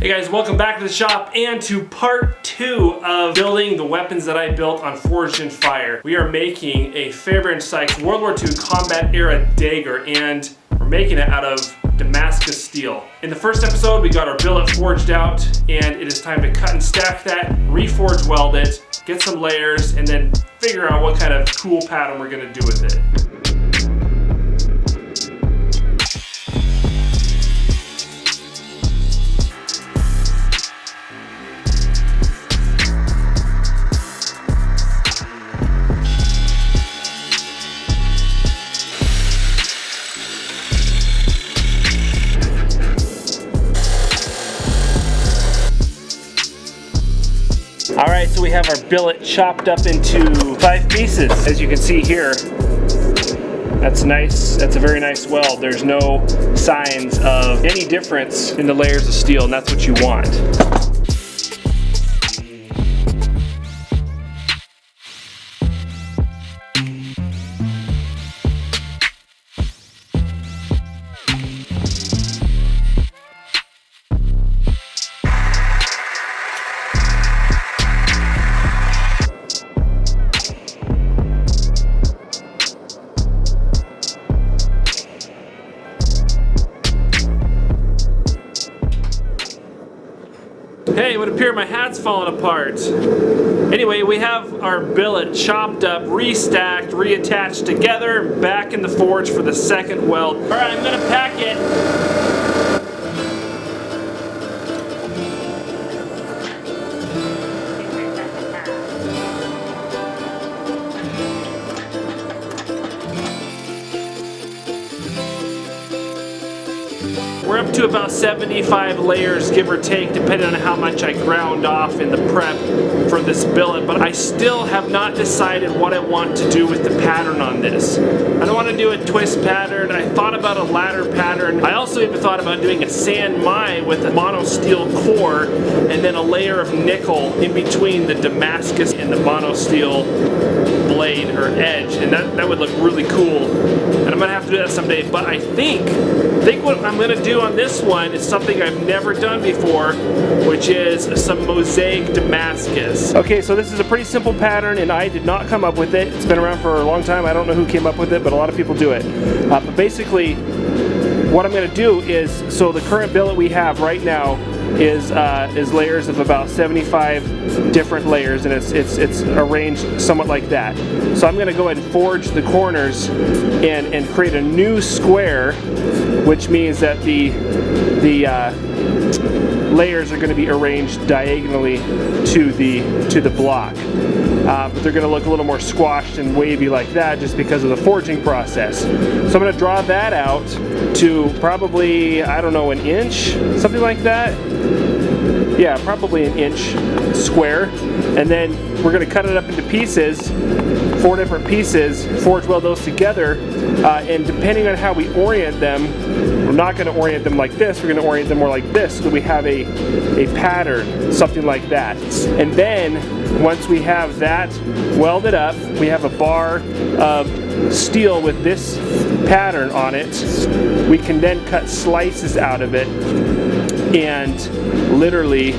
Hey guys, welcome back to the shop and to part 2 of building the weapons that I built on Forged in Fire. We are making a Fairbairn Sykes World War II combat era dagger, and we're making it out of Damascus steel. In the first episode, we got our billet forged out, and it is time to cut and stack that, reforge weld it, get some layers, and then figure out what kind of cool pattern we're gonna do with it. Alright, so we have our billet chopped up into 5 pieces. As you can see here, that's nice. That's a very nice weld. There's no signs of any difference in the layers of steel, and that's what you want. Hey, it would appear my hat's falling apart. Anyway, we have our billet chopped up, restacked, reattached together, back in the forge for the second weld. Alright, I'm gonna pack it. We're up to about 75 layers, give or take, depending on how much I ground off in the prep for this billet, but I still have not decided what I want to do with the pattern on this. I don't want to do a twist pattern. I thought about a ladder pattern. I also even thought about doing a sand mine with a mono steel core and then a layer of nickel in between the Damascus and the mono steel blade or edge, and that would look really cool. And I'm gonna have to do that someday, but I think what I'm gonna do on this one is something I've never done before, which is some Mosaic Damascus. Okay, so this is a pretty simple pattern, and I did not come up with it. It's been around for a long time. I don't know who came up with it, but a lot of people do it. But basically, what I'm gonna do is, so the current billet we have right now is layers of about 75 different layers, and it's arranged somewhat like that. So I'm going to go ahead and forge the corners and create a new square, which means that the layers are going to be arranged diagonally to the block. But they're going to look a little more squashed and wavy like that just because of the forging process. So I'm going to draw that out to probably, I don't know, an inch, something like that. Yeah, probably an inch square. And then we're going to cut it up into pieces, 4 different pieces, forge weld those together, and depending on how we orient them, we're not going to orient them like this, we're going to orient them more like this so that we have a pattern, something like that. And then once we have that welded up, we have a bar of steel with this pattern on it. We can then cut slices out of it and literally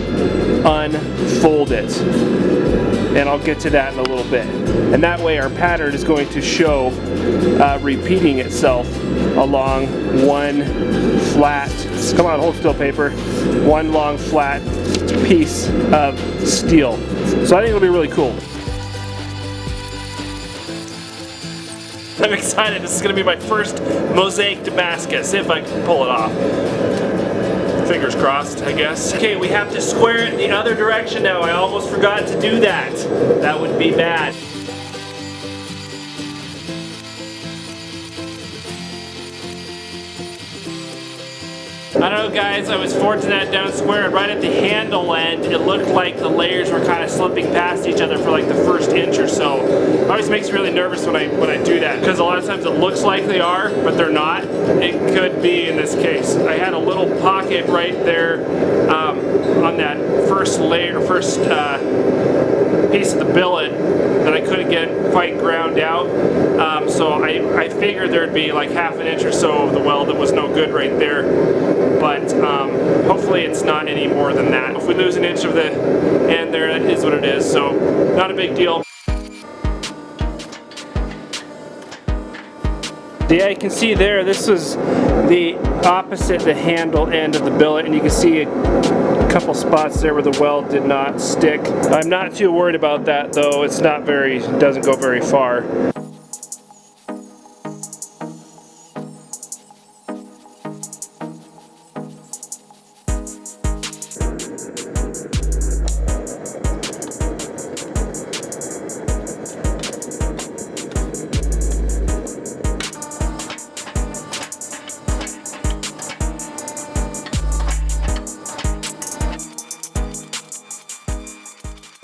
unfold it. And I'll get to that in a little bit. And that way our pattern is going to show repeating itself along one flat, come on, hold still paper, one long flat piece of steel. So I think it'll be really cool. I'm excited. This is going to be my first Mosaic Damascus, if I can pull it off. Fingers crossed, I guess. Okay, we have to square it in the other direction now. I almost forgot to do that. That would be bad. I don't know, guys, I was forging that down square, and right at the handle end, it looked like the layers were kind of slipping past each other for like the first inch or so. It always makes me really nervous when I do that, because a lot of times it looks like they are, but they're not. It could be in this case. I had a little pocket right there on that first layer, piece of the billet that I couldn't get quite ground out. So I figured there'd be like half an inch or so of the weld that was no good right there. But hopefully it's not any more than that. If we lose an inch of the end there, it is what it is, so not a big deal. Yeah, you can see there, this was the opposite, the handle end of the billet, and you can see a couple spots there where the weld did not stick. I'm not too worried about that though. It's not very, it doesn't go very far.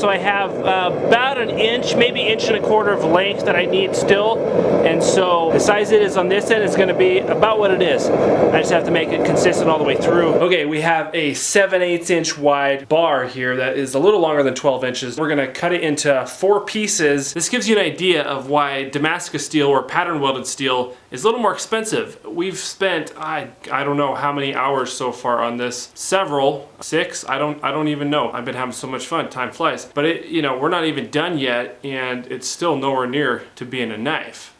So I have about an inch, maybe inch and a quarter of length that I need still, and so the size it is on this end is going to be about what it is. I just have to make it consistent all the way through. Okay, we have a 7/8 inch wide bar here that is a little longer than 12 inches. We're going to cut it into 4 pieces. This gives you an idea of why Damascus steel or pattern welded steel is a little more expensive. We've spent I don't know how many hours so far on this. Several, 6, I don't even know. I've been having so much fun, time flies. But it, you know, we're not even done yet, and it's still nowhere near to being a knife.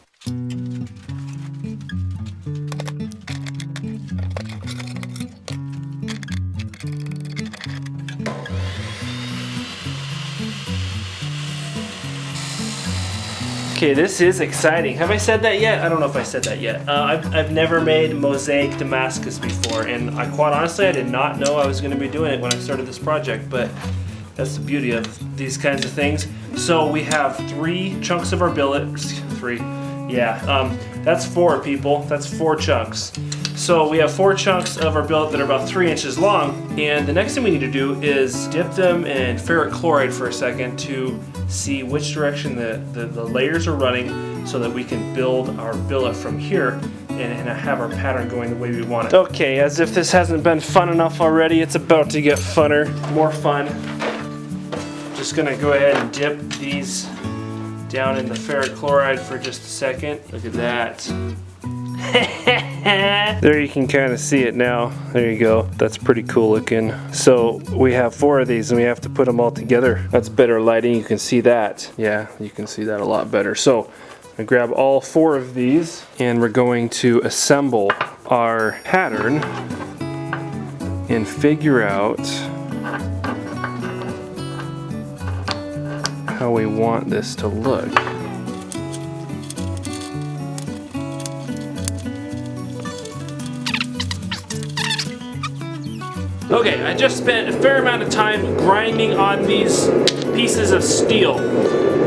Okay, this is exciting. Have I said that yet? I don't know if I said that yet. I've never made Mosaic Damascus before, and quite honestly, I did not know I was going to be doing it when I started this project, but that's the beauty of these kinds of things. So we have 3 chunks of our billet. 3, yeah. That's 4 people. That's 4 chunks. So we have 4 chunks of our billet that are about 3 inches long, and the next thing we need to do is dip them in ferric chloride for a second to see which direction the layers are running so that we can build our billet from here and have our pattern going the way we want it. Okay, as if this hasn't been fun enough already, it's about to get funner, more fun. Just gonna go ahead and dip these down in the ferric chloride for just a second. Look at that. There you can kind of see it now. There you go. That's pretty cool looking. So we have 4 of these and we have to put them all together. That's better lighting. You can see that. Yeah, you can see that a lot better. So I grab all 4 of these and we're going to assemble our pattern and figure out how we want this to look. Okay, I just spent a fair amount of time grinding on these pieces of steel,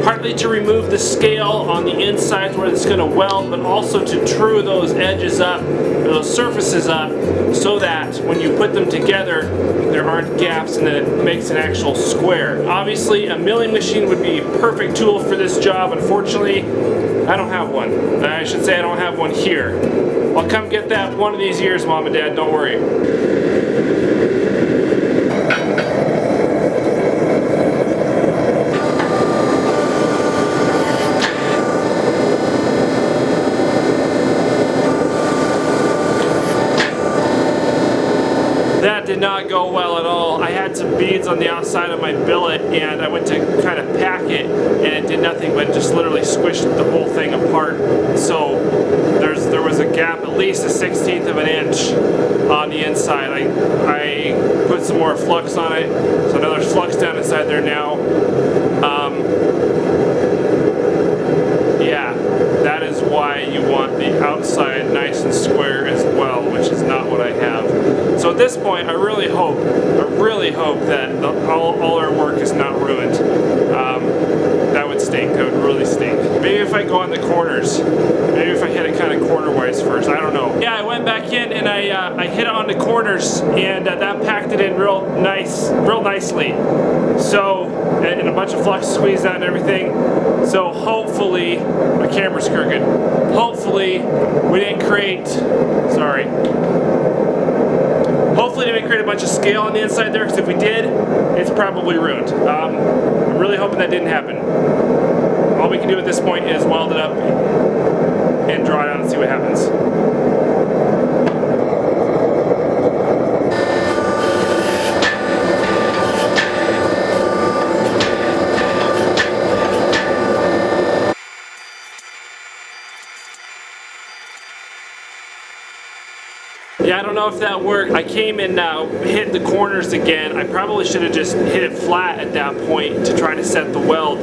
partly to remove the scale on the insides where it's going to weld, but also to true those edges up, or those surfaces up, so that when you put them together, there aren't gaps and that it makes an actual square. Obviously, a milling machine would be a perfect tool for this job. Unfortunately, I don't have one. I should say I don't have one here. I'll come get that one of these years, Mom and Dad, don't worry. That did not go well at all. I had some beads on the outside of my billet and I went to kind of pack it and it did nothing but just literally squished the whole thing apart. So there was a gap at least a 1/16 of an inch on the inside. I put some more flux on it, so now there's flux down inside there now. Yeah, that is why you want the outside nice and square as well, which is not what I have. So at this point, I really hope that all our work is not ruined. That would stink. That would really stink. Maybe if I go on the corners, maybe if I hit it kind of corner-wise first. I don't know. Yeah, I went back in and I hit it on the corners, and that packed it in real nicely. So, and a bunch of flux squeezed out and everything. So hopefully, my camera's crooked. Hopefully, we didn't create. Sorry. Hopefully we didn't create a bunch of scale on the inside there, because if we did, it's probably ruined. I'm really hoping that didn't happen. All we can do at this point is weld it up and draw it out and see what happens. know if that worked. I came and hit the corners again. I probably should have just hit it flat at that point to try to set the weld.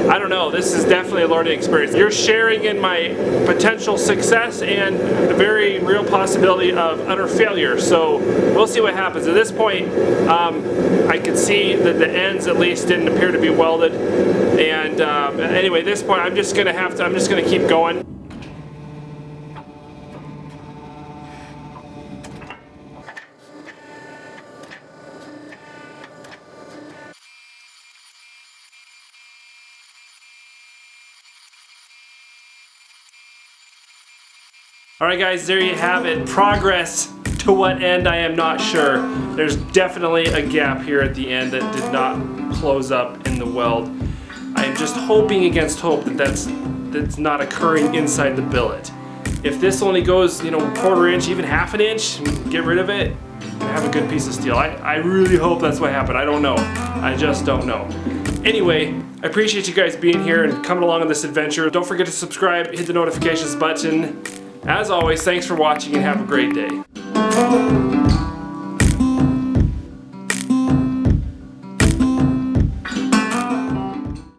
I don't know, this is definitely a learning experience. You're sharing in my potential success and the very real possibility of utter failure. So we'll see what happens. At this point, I could see that the ends at least didn't appear to be welded. And anyway, at this point, I'm just gonna keep going. Alright guys, there you have it. Progress. To what end, I am not sure. There's definitely a gap here at the end that did not close up in the weld. I am just hoping against hope that that's not occurring inside the billet. If this only goes, you know, 1/4 inch, even 1/2 inch, get rid of it, and have a good piece of steel. I really hope that's what happened. I don't know. I just don't know. Anyway, I appreciate you guys being here and coming along on this adventure. Don't forget to subscribe, hit the notifications button. As always, thanks for watching and have a great day.